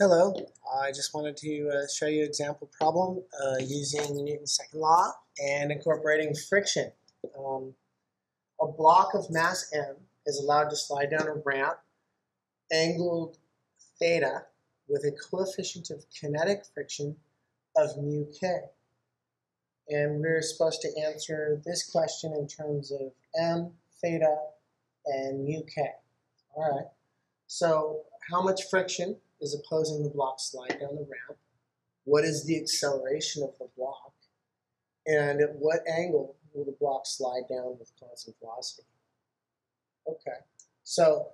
Hello, I just wanted to show you an example problem using Newton's second law and incorporating friction. A block of mass m is allowed to slide down a ramp angled theta with a coefficient of kinetic friction of mu k. And we're supposed to answer this question in terms of m, theta, and mu k. All right, so how much friction is opposing the block slide down the ramp? What is the acceleration of the block? And at what angle will the block slide down with constant velocity? Okay, so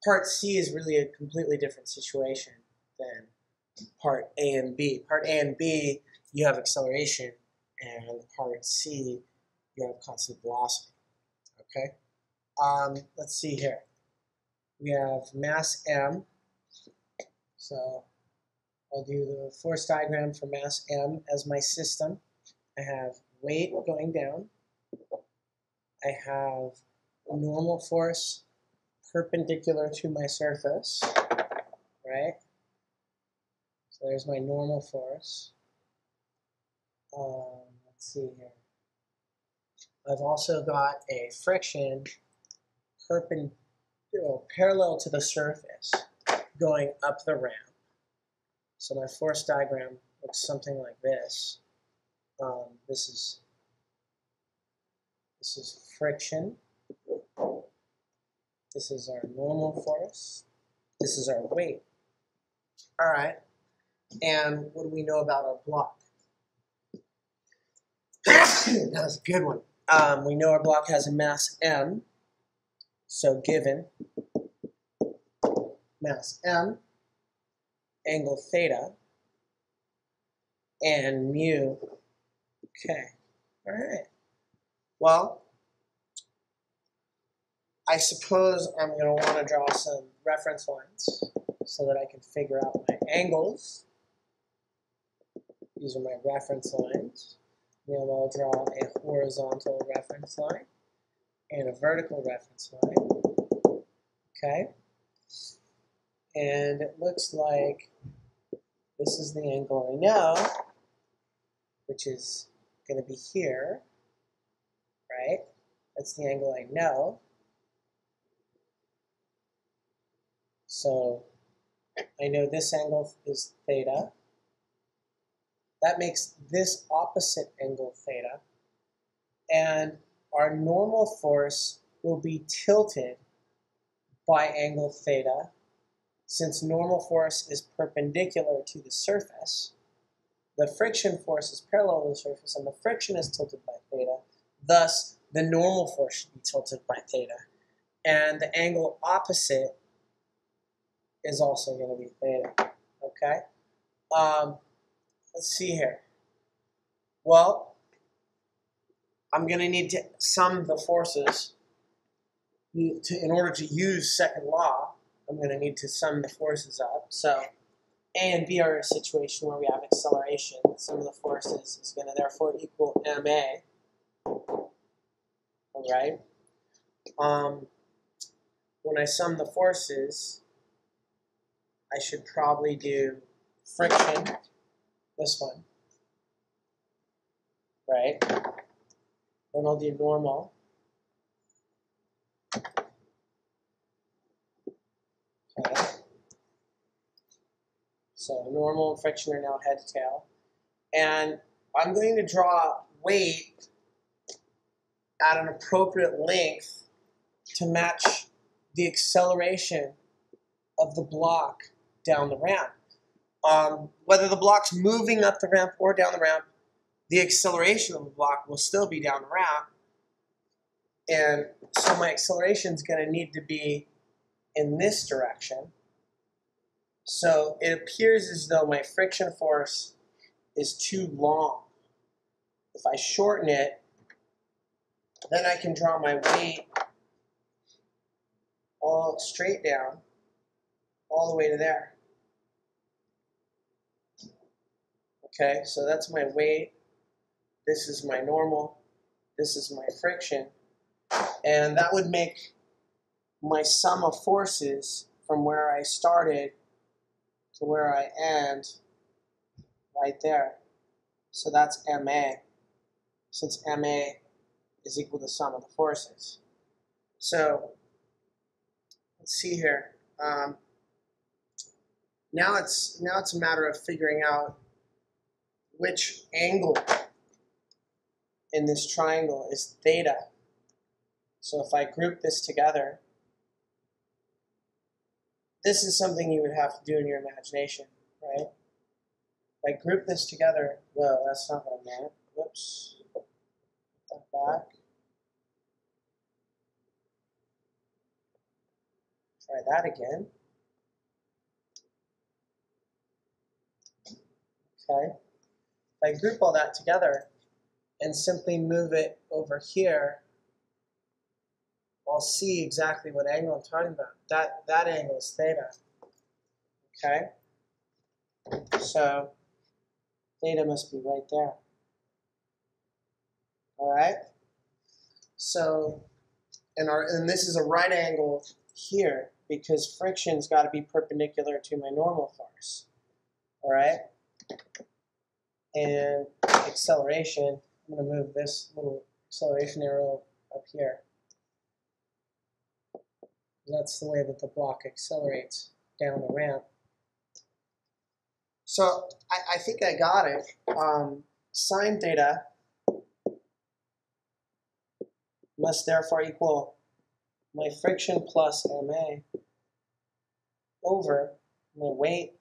part C is really a completely different situation than part A and B. Part A and B, you have acceleration, and part C, you have constant velocity. Okay, let's see here. We have mass m. So I'll do the force diagram for mass m as my system. I have weight going down. I have a normal force perpendicular to my surface, right? So there's my normal force. Let's see here. I've also got a friction parallel to the surface going up the ramp. So my force diagram looks something like this. This is friction. This is our normal force. This is our weight. All right. And what do we know about our block? That was a good one. We know our block has a mass m. So given mass m, angle theta, and mu k. All right. Well, I suppose I'm going to want to draw some reference lines so that I can figure out my angles. These are my reference lines. Then I'll draw a horizontal reference line and a vertical reference line. Okay. And it looks like this is the angle I know, which is going to be here, right? That's the angle I know. So I know this angle is theta. That makes this opposite angle theta. And our normal force will be tilted by angle theta. Since normal force is perpendicular to the surface, the friction force is parallel to the surface, and the friction is tilted by theta. Thus, the normal force should be tilted by theta. And the angle opposite is also going to be theta. Okay? Let's see here. Well, I'm going to need to sum the forces. In order to use second law, I'm going to need to sum the forces up. So A and B are a situation where we have acceleration. Sum of the forces is going to therefore equal ma. All right. When I sum the forces, I should probably do friction, this one, right? Then I'll do normal. Okay. So normal and friction are now head to tail. And I'm going to draw weight at an appropriate length to match the acceleration of the block down the ramp. Whether the block's moving up the ramp or down the ramp, the acceleration of the block will still be down the ramp. And so my acceleration is going to need to be in this direction. So it appears as though my friction force is too long. If I shorten it, then I can draw my weight all straight down, all the way to there. Okay, so that's my weight. This is my normal. This is my friction. And that would make my sum of forces from where I started to where I end right there. So that's MA, since MA is equal to the sum of the forces. So let's see here. Now it's a matter of figuring out which angle in this triangle is theta. So if I group this together, this is something you would have to do in your imagination, right? If I group this together, well, that's not what I meant. Whoops. Put that back. Try that again. Okay. If I group all that together and simply move it over here, I'll see exactly what angle I'm talking about. That angle is theta. Okay? So theta must be right there. Alright? So, and this is a right angle here because friction's got to be perpendicular to my normal force. Alright? And acceleration, I'm going to move this little acceleration arrow up here. That's the way that the block accelerates down the ramp. So I think I got it. Sine theta must therefore equal my friction plus MA over my weight,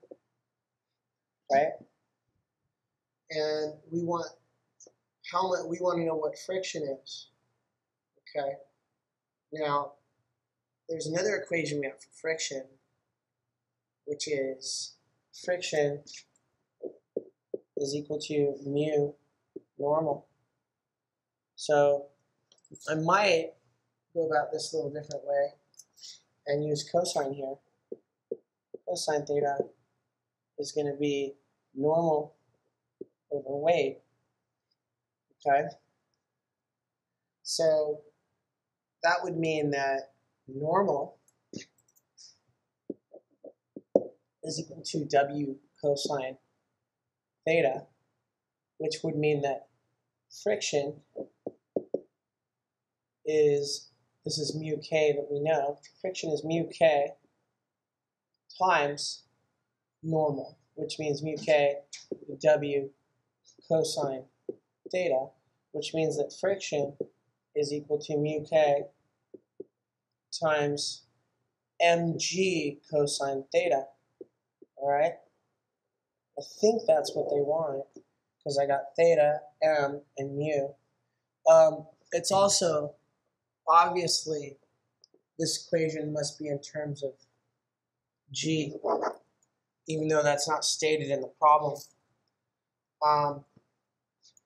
right? And we want to know what friction is. Okay. Now there's another equation we have for friction, which is friction is equal to mu normal. So I might go about this a little different way and use cosine here. Cosine theta is going to be normal over weight. Okay? So that would mean that normal is equal to W cosine theta, which would mean that friction is, this is mu k that we know, friction is mu k times normal, which means mu k W cosine theta, which means that friction is equal to mu k times mg cosine theta. All right? I think that's what they want because I got theta, m, and mu. It's also, obviously, this equation must be in terms of g, even though that's not stated in the problem.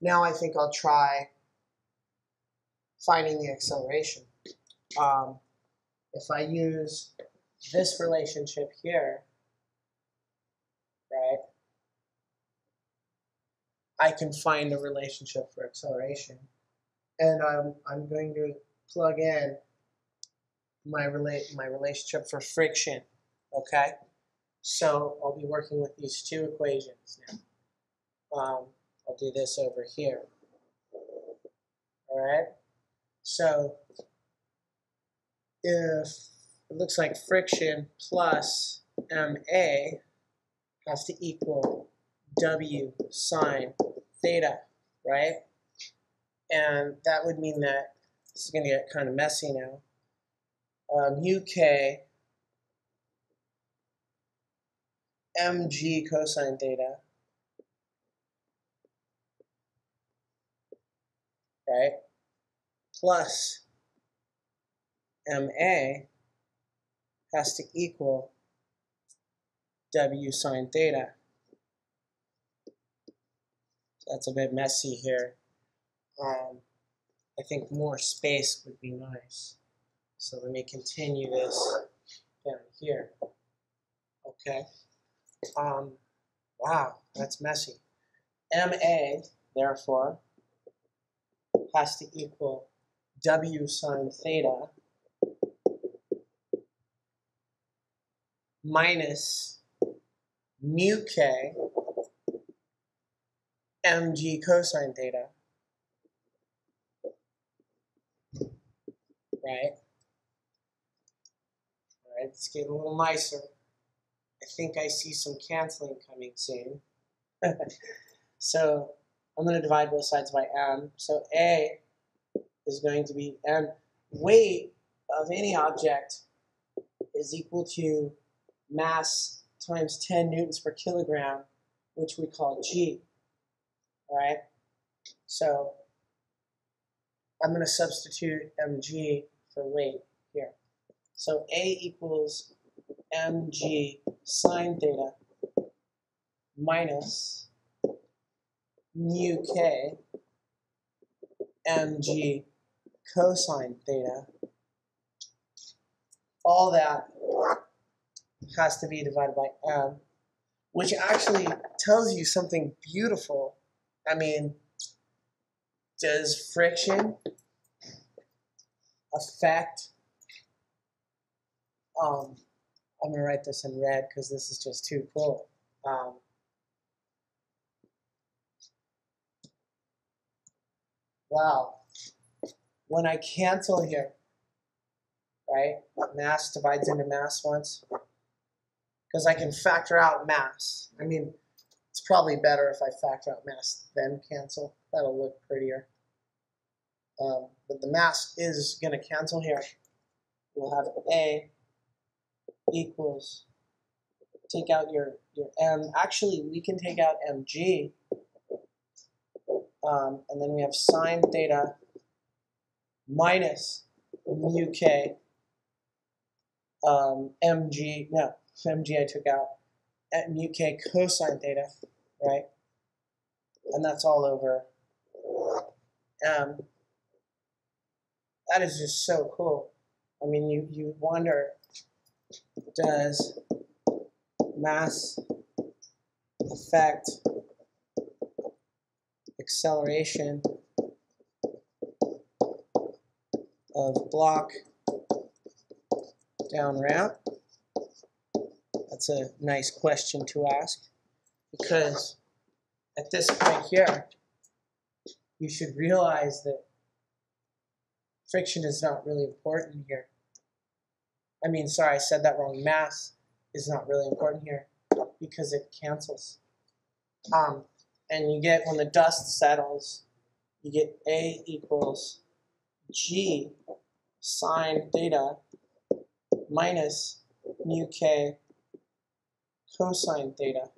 Now I think I'll try finding the acceleration. If I use this relationship here, right, I can find a relationship for acceleration. And I'm going to plug in my relationship for friction, okay? So I'll be working with these two equations now. I'll do this over here. All right? So if it looks like friction plus MA has to equal W sine theta, right? And that would mean that this is going to get kind of messy now. Mu k mg cosine theta, right, plus MA has to equal W sine theta. That's a bit messy here. I think more space would be nice. So let me continue this down here. Okay. Wow, that's messy. MA, therefore, has to equal W sine theta minus mu k mg cosine theta, right? All right, let's get a little nicer. I think I see some canceling coming soon. So I'm going to divide both sides by m. So A is going to be m. Weight of any object is equal to mass times 10 newtons per kilogram, which we call g. All right? So I'm going to substitute mg for weight here. So A equals mg sine theta minus mu k mg cosine theta. All that has to be divided by m, which actually tells you something beautiful. I mean, does friction affect, I'm going to write this in red because this is just too cool. Wow. When I cancel here, right, mass divides into mass once, because I can factor out mass. I mean, it's probably better if I factor out mass then cancel. That'll look prettier. But the mass is going to cancel here. We'll have A equals, take out your m. Actually, we can take out mg. And then we have sine theta minus mu k mg. No, mg I took out. Mu k cosine theta, right? And that's all over m. That is just so cool. I mean, you wonder, does mass affect acceleration of block down ramp? That's a nice question to ask, because at this point here, you should realize that friction is not really important here. I mean, sorry, I said that wrong. Mass is not really important here because it cancels. And you get, when the dust settles, you get A equals G sine theta minus mu k cosine theta.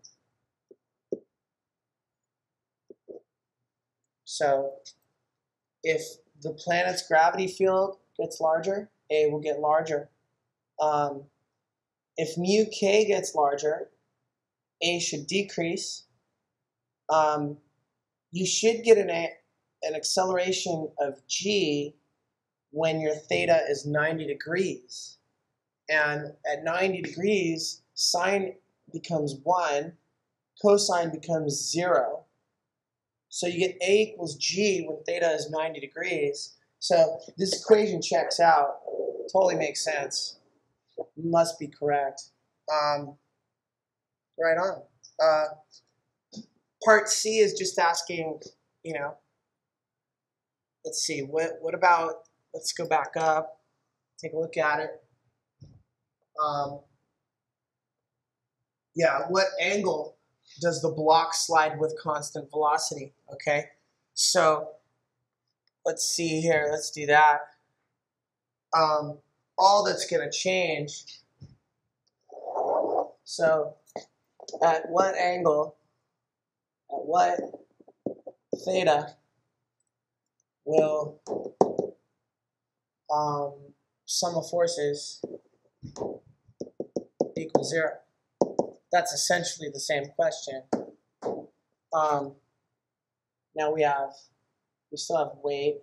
So if the planet's gravity field gets larger, A will get larger. If mu k gets larger, A should decrease. You should get an acceleration of g when your theta is 90 degrees. And at 90 degrees, sine becomes 1, cosine becomes 0. So you get A equals g when theta is 90 degrees. So this equation checks out. Totally makes sense. Must be correct. Right on. Part C is just asking, let's see, what about, let's go back up, take a look at it. Yeah, what angle does the block slide with constant velocity? Okay, so let's see here, let's do that. All that's going to change, so at what angle, at what theta will sum of forces equal 0? That's essentially the same question. Now we still have weight,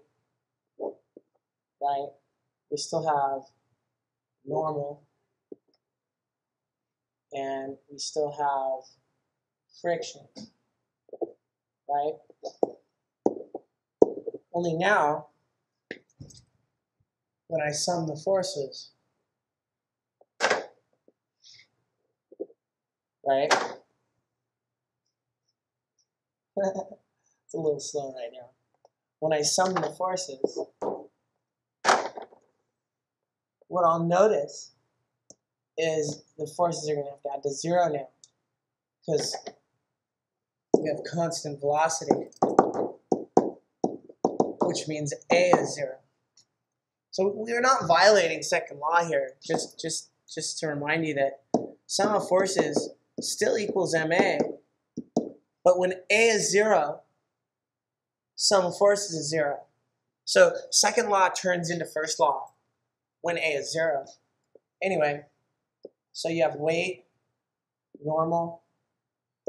right? We still have normal, and we still have friction, right? Only now, when I sum the forces, right, It's a little slow right now. When I sum the forces, what I'll notice is the forces are going to have to add to 0 now, because we have constant velocity, which means A is 0. So we're not violating second law here, just to remind you that sum of forces still equals MA, but when A is 0, sum of forces is 0. So second law turns into first law when A is 0. Anyway, so you have weight, normal,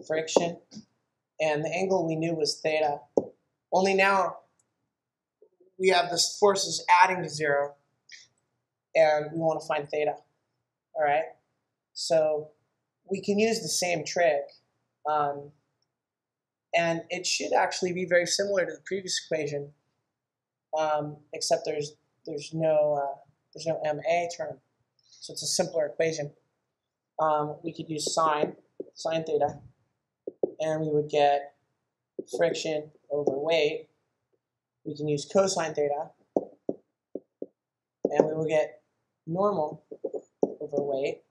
friction, and the angle we knew was theta. Only now we have the forces adding to 0, and we want to find theta. All right? So we can use the same trick, and it should actually be very similar to the previous equation, except there's no MA term, so it's a simpler equation. We could use sine theta, and we would get friction over weight. We can use cosine theta, and we will get normal over weight,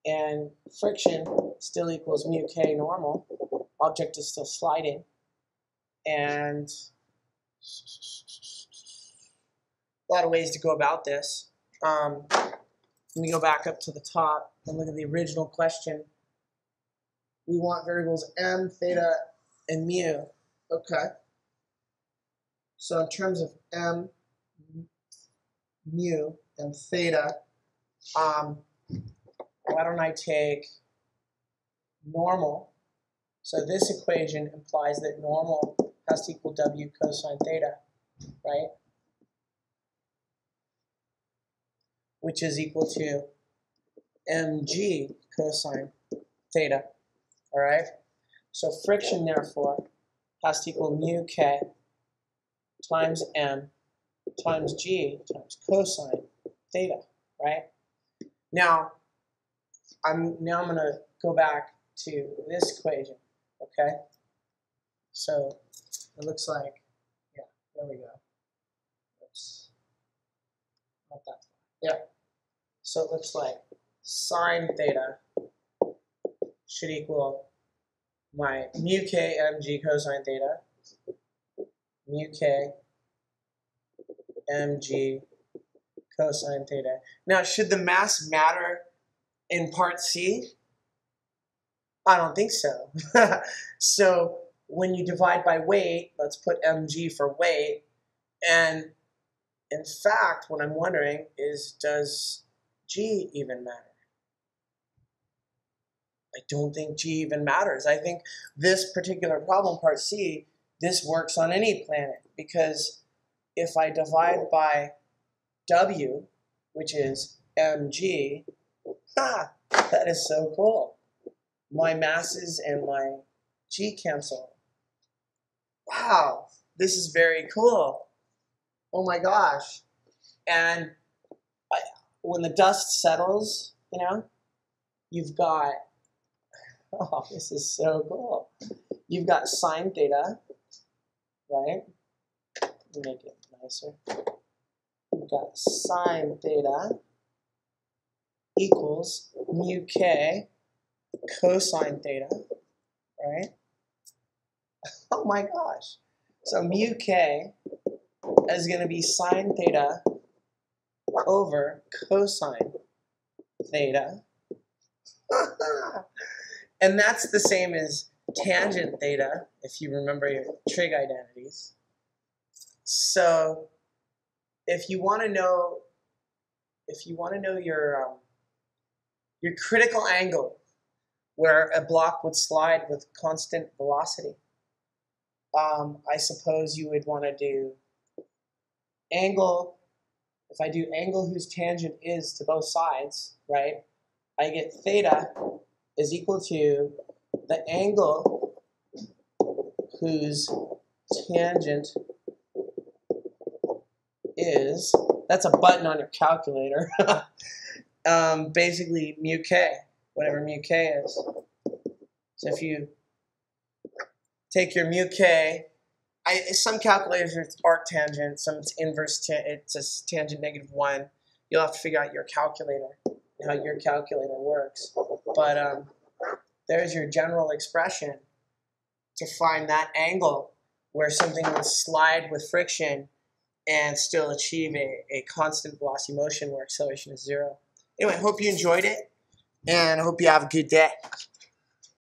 and friction still equals mu k normal. Object is still sliding, and a lot of ways to go about this. Let me go back up to the top and look at the original question. We want variables m, theta, and mu. Okay. So in terms of m, mu, and theta, why don't I take normal? So this equation implies that normal has to equal w cosine theta, right? Which is equal to mg cosine theta, all right? So friction, therefore, has to equal mu k times m times g times cosine theta, right? Now I'm going to go back to this equation, okay? So it looks like, yeah, there we go. Oops. Not that far. Yeah. So it looks like sine theta should equal my mu k mg cosine theta, mu k mg cosine theta. Now, should the mass matter in part C? I don't think so. So when you divide by weight, let's put mg for weight. And in fact, what I'm wondering is, does g even matter? I don't think g even matters. I think this particular problem, part C, this works on any planet, because if I divide by w, which is mg, that is so cool. My masses and my g cancel. Wow, this is very cool. Oh my gosh. And when the dust settles, you know, you've got, oh, this is so cool. You've got sine theta, right? Make it nicer. You've got sine theta equals mu k cosine theta, right? Oh my gosh. So mu k is going to be sine theta over cosine theta. And that's the same as tangent theta, if you remember your trig identities. So if you want to know your critical angle where a block would slide with constant velocity, I suppose you would want to do angle. If I do angle whose tangent is to both sides, right, I get theta is equal to the angle whose tangent is, that's a button on your calculator, basically mu k, whatever mu k is. So if you take your mu k. Some calculators it's arctangent, some it's inverse, it's a tangent -1. You'll have to figure out your calculator, how your calculator works. But there's your general expression to find that angle where something will slide with friction and still achieve a constant velocity motion where acceleration is 0. Anyway, I hope you enjoyed it, and I hope you have a good day.